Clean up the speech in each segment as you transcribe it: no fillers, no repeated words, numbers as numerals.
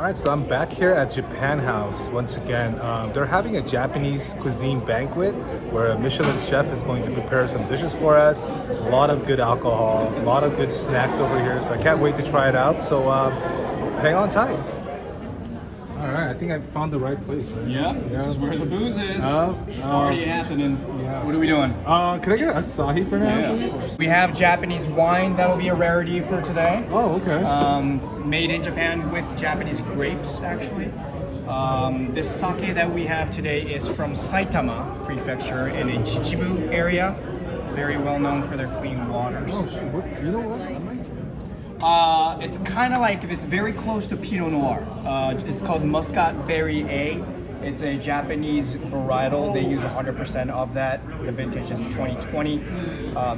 Alright, so I'm back here at Japan House once again. They're having a Japanese cuisine banquet where a Michelin chef is going to prepare some dishes for us. A lot of good alcohol, a lot of good snacks over here, so I can't wait to try it out. So hang on tight. Alright, I think I found the right place, right? Yep, this is where the booze is. Party happening. Yes. What are we doing? Can I get an Asahi for now, please? We have Japanese wine. That'll be a rarity for today. Oh, okay. Made in Japan with Japanese grapes, actually. This sake that we have today is from Saitama Prefecture in a Chichibu area. Very well known for their clean waters. Oh, you know what? It's kind of like, it's very close to Pinot Noir. It's called Muscat Berry A. It's a Japanese varietal. They use 100% of that. The vintage is 2020.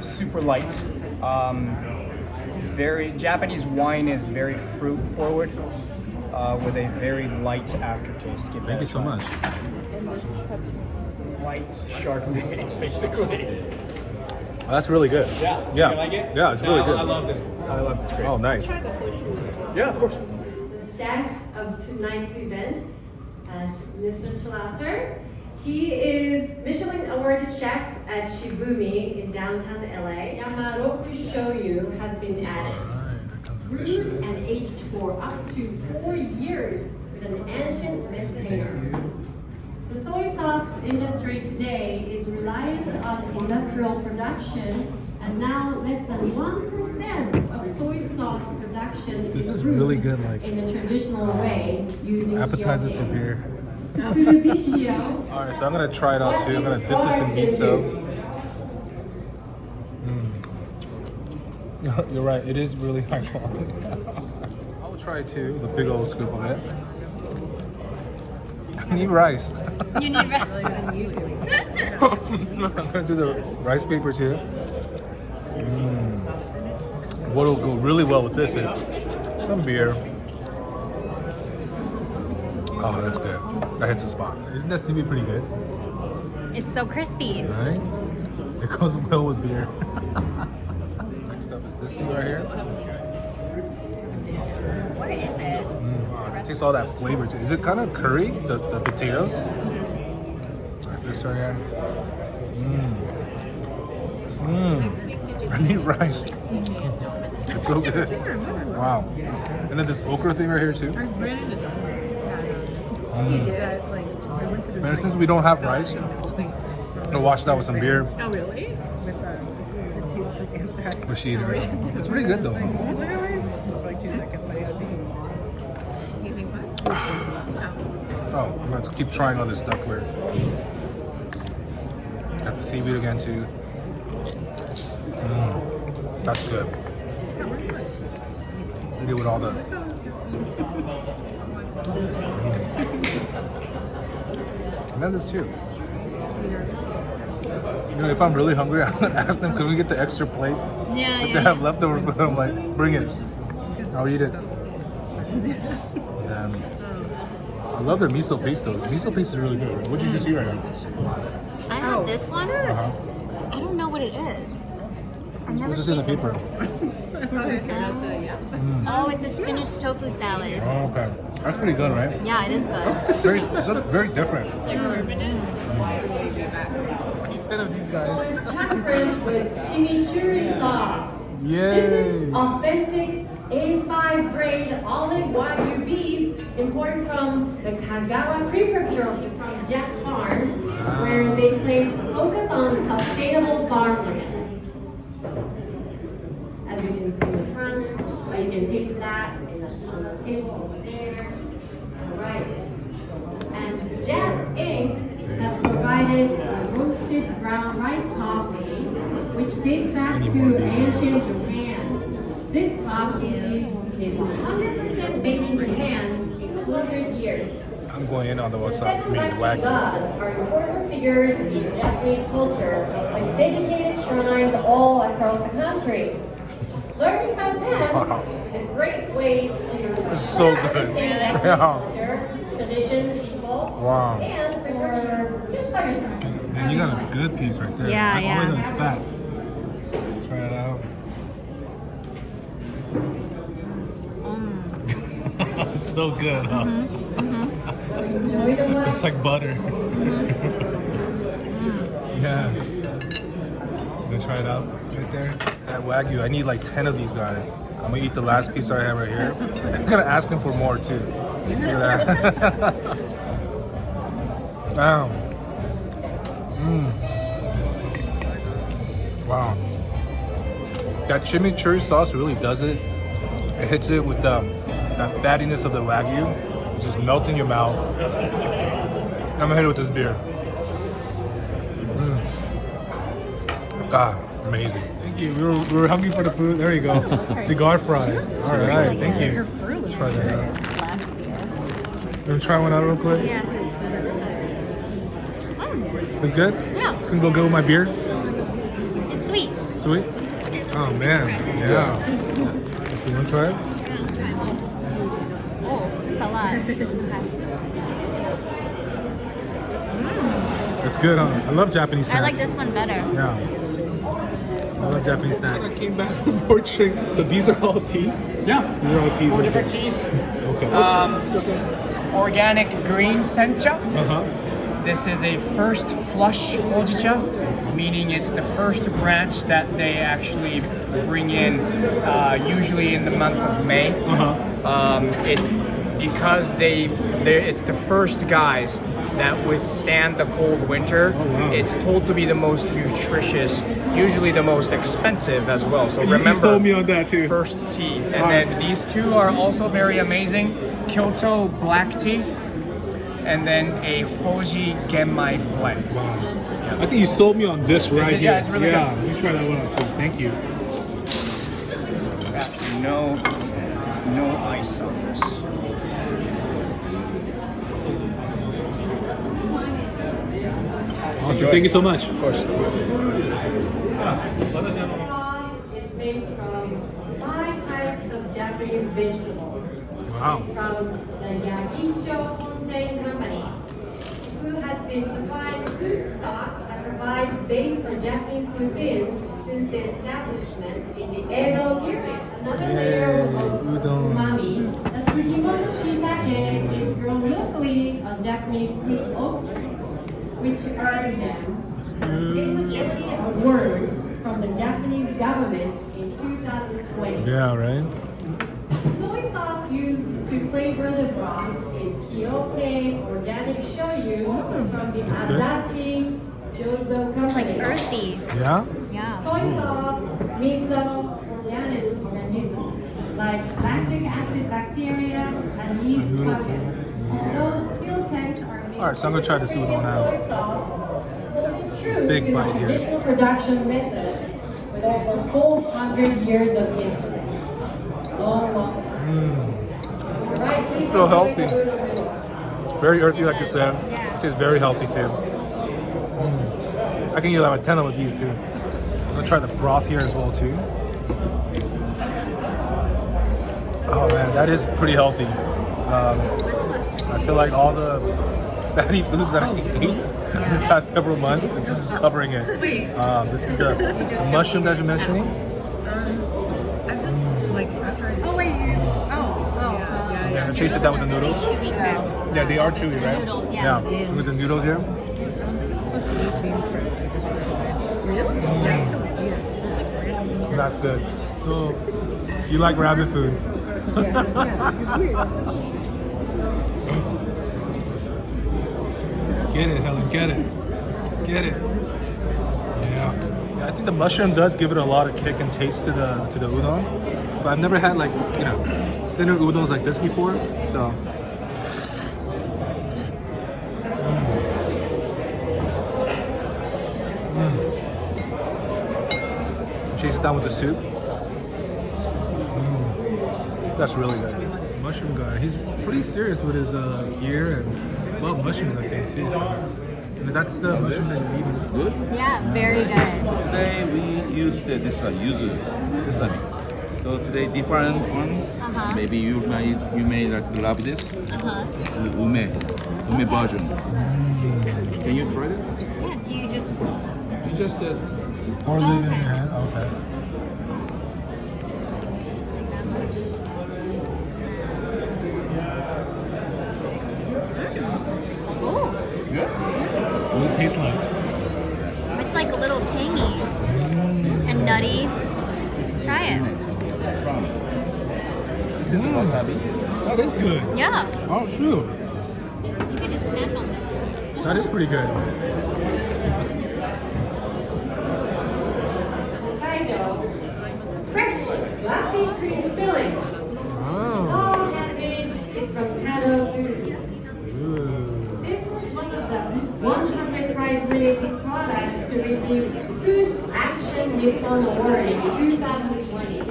Super light. Very Japanese wine is very fruit forward with a very light aftertaste. Thank you so much. Light Chardonnay, basically. Oh, that's really good. Yeah. Yeah. You like it? Yeah, it's really good. I love this. I love this grape. Oh, nice. Yeah, of course. The chef of tonight's event, Mr. Schlosser. He is Michelin awarded chef at Shibumi in downtown LA. Yamaroku shoyu has been added. Brewed and aged for up to 4 years with an ancient container. The soy sauce industry today is reliant on industrial production, and now less than 1% of soy sauce production This is really good, like in the traditional way using appetizer for kyoto. beer. Tsurubishi. Alright, so I'm gonna try it out too. I'm gonna dip this in miso. You're right, it is really high quality. I'll try too, the big old scoop of it. I need rice. You need rice. I'm gonna do the rice paper too. What'll go really well with this is some beer. Oh, that's good. That hits the spot. Isn't that seaweed pretty good? It's so crispy. Right? It goes well with beer. Next up is this thing right here. What is it? It takes all that flavor too. Is it kind of curry, the potatoes? Like this right here. I need rice. It's so good. Wow. And then this okra thing right here too. Man, since we don't have rice, I'm gonna wash that with some beer. Oh, really? With the two freaking Rashida. It's pretty good though. like 2 seconds, but you think what? Oh, I'm gonna keep trying other stuff here. Got the seaweed again too. That's good. We do with all the. And then this too. You know, if I'm really hungry, I'm gonna ask them, can we get the extra plate? Yeah, If they have leftover food, I'm like, bring it. I'll eat it. And then, I love their miso paste though. The miso paste is really good. What'd you just eat right now? I have this one. Uh-huh. I don't know what it is. I've never What's just in the tasted paper? it. Oh, it's the spinach tofu salad. Oh, okay. That's pretty good, right? Yeah, it is good. It's very different. Eat 10 of these guys. Chakras with chimichurri sauce. Yay! This is authentic A5 grade olive Wagyu beef imported from the Kagawa Prefecture from Jack Farm, where they place focus on sustainable farmland. As you can see in the front, you can taste that on the table over there. All right. And Jet Inc. has provided roasted brown rice coffee, which dates back to ancient Japan. This coffee is 100% made in Japan in 100 years. I'm going in on the what's up. I mean, the Seven Wagyu. gods are important figures in Japanese culture with dedicated shrines all across the country. Learning about them is a great way to so good. understand Japanese Yeah. culture, traditions, people, Wow. and for just for yourself. And you got a good piece right there. Yeah, Like, yeah. all of it's fat. Try it out. It's so good, huh? Enjoy the one. It's like butter. Yes. Gonna try it out right there. At Wagyu, I need like 10 of these guys. I'm gonna eat the last piece I have right here. I'm gonna ask them for more too. Look at that. Wow. Wow. That chimichurri sauce really does it. It hits it with that fattiness of the Wagyu. It's just melt in your mouth. I'm gonna hit it with this beer. God, amazing. Thank you. We were hungry for the food. There you go. Cigar fry. All right, thank you. Try that out. Let me try one out real quick. Yeah. It's good? Yeah. It's gonna go good with my beer? It's sweet. Sweet? Oh man, yeah. Let's go, try it? Oh, it's a lot. It's good, huh? I love Japanese snacks. I like this one better. Yeah. I love Japanese snacks. I came back from Portugal. So these are all teas? Yeah. These are all teas. Four different teas. Okay. Organic green sencha. Uh-huh. This is a first flush hojicha, meaning it's the first branch that they actually bring in, usually in the month of May. Because it's the first guys that withstand the cold winter. It's told to be the most nutritious, usually the most expensive as well. So remember, you sold me on that too. First tea, and then these two are also very amazing: Kyoto black tea, and then a Hoji Genmai blend. Wow. I think you sold me on this right here. Yeah, it's really good. Let me try that one out, please. Thank you. Actually, no ice on this. Awesome. Thank you so much. Of course. Udon is made from 5 types of Japanese vegetables. Wow. It's from the Yagicho Fontaine Company, who has been supplying soup stock that provides base for Japanese cuisine since the establishment in the Edo period. Another layer of udon. umami, the tsukimono shiitake is grown locally on Japanese fruit oak trees, which earned them sustainability award from the Japanese government in 2020. Yeah, right? Soy sauce used to flavor the broth is Kyoke organic shoyu from the That's good. Azachi Jozo Company. It's like earthy. Yeah? Yeah. Soy sauce, miso, organisms like lactic acid bacteria and yeast fungus. Those still tanks are made. Alright, so I'm gonna try this udon now. Soy sauce, holding true Big to bite the here. traditional production method with over 400 years of history. Long time. Right, please So healthy. take a little bit. Very earthy, like you said. Yeah. It tastes very healthy too. I can eat like 10 of these too. I'm gonna try the broth here as well too. Oh man, that is pretty healthy. I feel like all the fatty foods that I ate in the past several months, this is covering it. This is the mushroom that you're mentioning. I'm just like after. Oh wait, you. Oh. Yeah, I chase it down with the noodles. Chewy though. Yeah, they are chewy, The right? noodles, yeah. Yeah, with the noodles here. It's supposed to be bean sprouts. So just really? Yeah, it's so weird. It's like random. That's good. So, you like rabbit food? Yeah, it's weird. Get it, Helen, get it. Get it. Yeah. I think the mushroom does give it a lot of kick and taste to the udon. But I've never had like, thinner udons like this before. So chase it down with the soup. That's really good. This mushroom guy, he's pretty serious with his gear and love mushrooms, I think too. So. And that's the mushroom that you're eating. Good. Yeah, very good. Today we used this one, yuzu, sesame. So today different one. Uh-huh. Maybe you may like love this. Uh-huh. It's ume version. Can you try this? Yeah, do you just... You just Pour it in your hand. Okay. taste like? It's like a little tangy and nutty. Try it. This is wasabi. That is good. Yeah. Oh, shoot. You could just snack on this. That is pretty good. Hokkaido fresh fluffy cream filling. Oh. All handmade. It's from Kaila Yu. Ooh. This was one of the 100 prize-winning products to receive Food Action Nippon Award in 2020.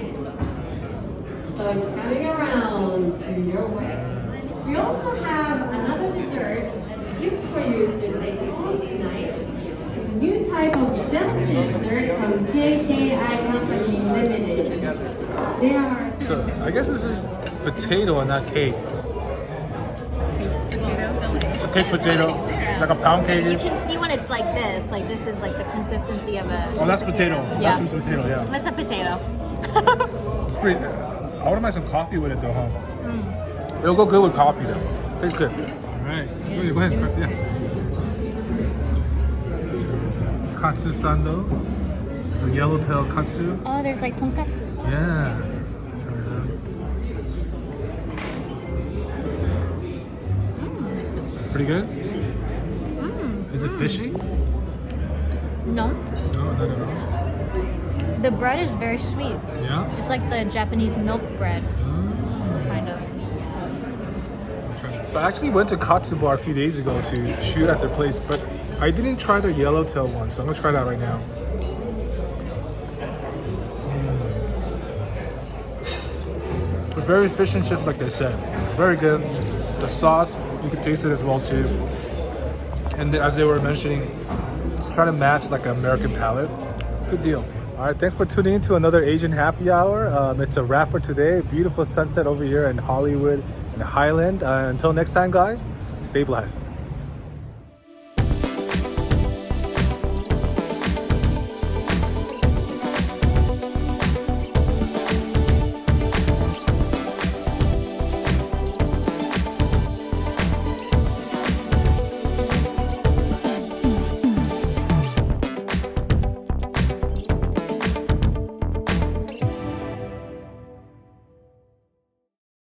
So it's coming around to your way. We also have another dessert, a gift for you to take with you tonight. It's a new type of Japanese dessert from KKI Company Limited. They are So I guess this is potato and not cake. It's a cake potato, like a pound You cake. can see when it's like this. Like this is like the consistency of a. Oh, that's potato. Yeah. That's potato, yeah. That's a potato. It's pretty. I would have some coffee with it though, huh? It'll go good with coffee though. Tastes good. All right. Go ahead. Yeah. Katsu sando. It's a yellowtail katsu. Oh, there's like tonkatsu. Yeah. Try it out. Pretty good? Is it fishy? No, No, not at all. the bread is very sweet. Yeah? It's like the Japanese milk bread, kind of. So I actually went to Katsu Bar a few days ago to shoot at their place, but I didn't try their yellowtail one, so I'm gonna try that right now. Very fish and chips, like they said. Very good. The sauce, you can taste it as well too. And as they were mentioning, try to match like an American palate. Good deal. All right, thanks for tuning in to another Asian happy hour. It's a wrap for today. Beautiful sunset over here in Hollywood and Highland. Until next time, guys, stay blessed.